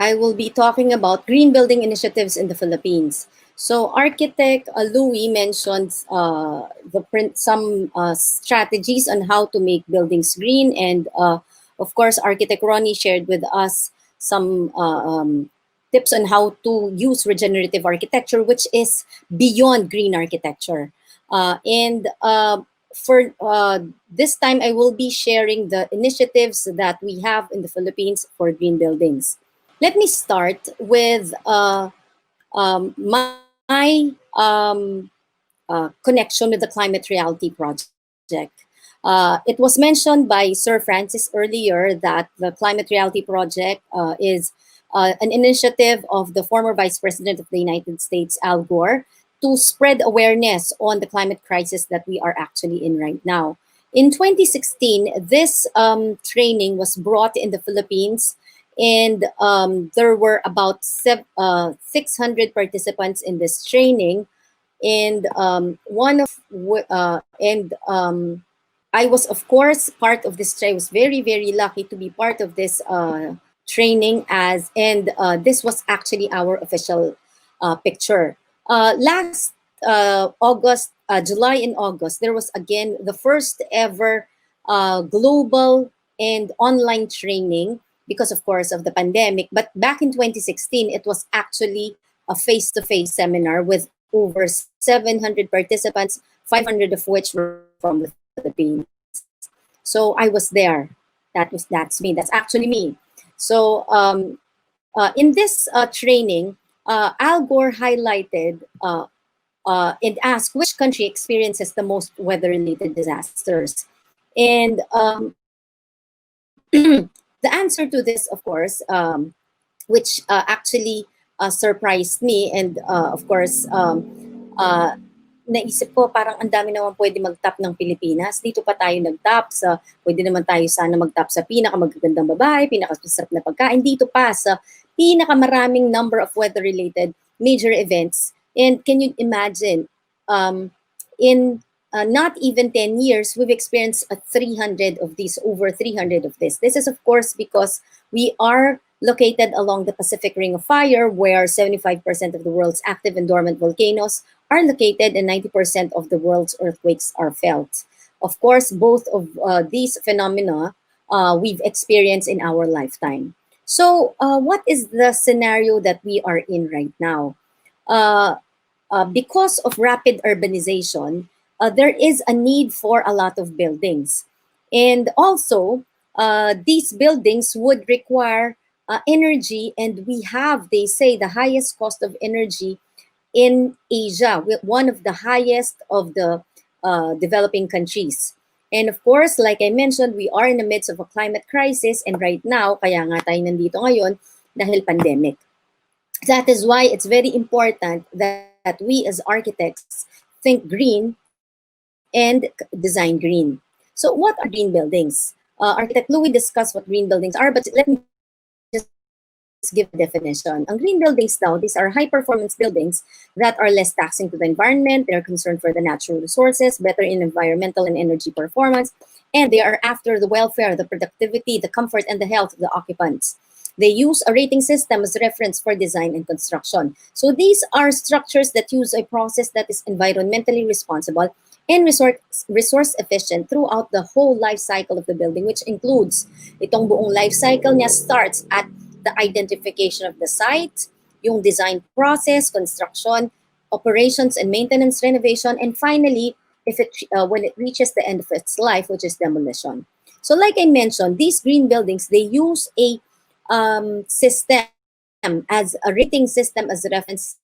I will be talking about green building initiatives in the Philippines. So architect Louis mentions some strategies on how to make buildings green, and of course, architect Ronnie shared with us some tips on how to use regenerative architecture, which is beyond green architecture. And for this time, I will be sharing the initiatives that we have in the Philippines for green buildings. Let me start with my connection with the Climate Reality Project. It was mentioned by Sir Francis earlier that the Climate Reality Project is an initiative of the former Vice President of the United States, Al Gore, to spread awareness on the climate crisis that we are actually in right now. In 2016, this training was brought in the Philippines, and there were about 600 participants in this training. And I was, of course, part of this. I was very, very lucky to be part of this training, and this was actually our official picture. Last August, July and August, there was again the first ever global and online training because, of course, of the pandemic. But back in 2016, it was actually a face-to-face seminar with over 700 participants, 500 of which were from the Philippines. So I was there. That's me. That's actually me. So in this training, Al Gore highlighted and asked which country experiences the most weather-related disasters. And the answer to this, of course, which actually surprised me, and of course, naisip ko parang ang dami naman pwede mag-top ng Pilipinas. Dito pa tayo nag-top sa, pwede naman tayo sana mag-top sa pinakamagagandang babae, pinakasarap na pagkain. Dito pa sa pinakamaraming number of weather-related major events. And can you imagine, in not even 10 years, we've experienced 300 of these, over 300 of this. This is, of course, because we are located along the Pacific Ring of Fire, where 75% of the world's active and dormant volcanoes are located and 90% of the world's earthquakes are felt. Of course, both of these phenomena we've experienced in our lifetime. So what is the scenario that we are in right now? Because of rapid urbanization, there is a need for a lot of buildings. And also, these buildings would require energy, and we have, they say, the highest cost of energy in Asia, one of the highest of the developing countries. And of course, like I mentioned, we are in the midst of a climate crisis, and right now, kaya nga tayo nandito ngayon, dahil pandemic. That is why it's very important that we as architects think green and design green. So what are green buildings? Architect Louis discussed what green buildings are, but let me just give a definition. Ang green buildings now, these are high-performance buildings that are less taxing to the environment. They're concerned for the natural resources, better in environmental and energy performance, and they are after the welfare, the productivity, the comfort, and the health of the occupants. They use a rating system as reference for design and construction. So these are structures that use a process that is environmentally responsible and resource efficient throughout the whole life cycle of the building, which includes itong buong life cycle niya starts at the identification of the site, yung design process, construction, operations and maintenance, renovation, and finally, when it reaches the end of its life, which is demolition. So like I mentioned, these green buildings, they use a system as a rating system as a reference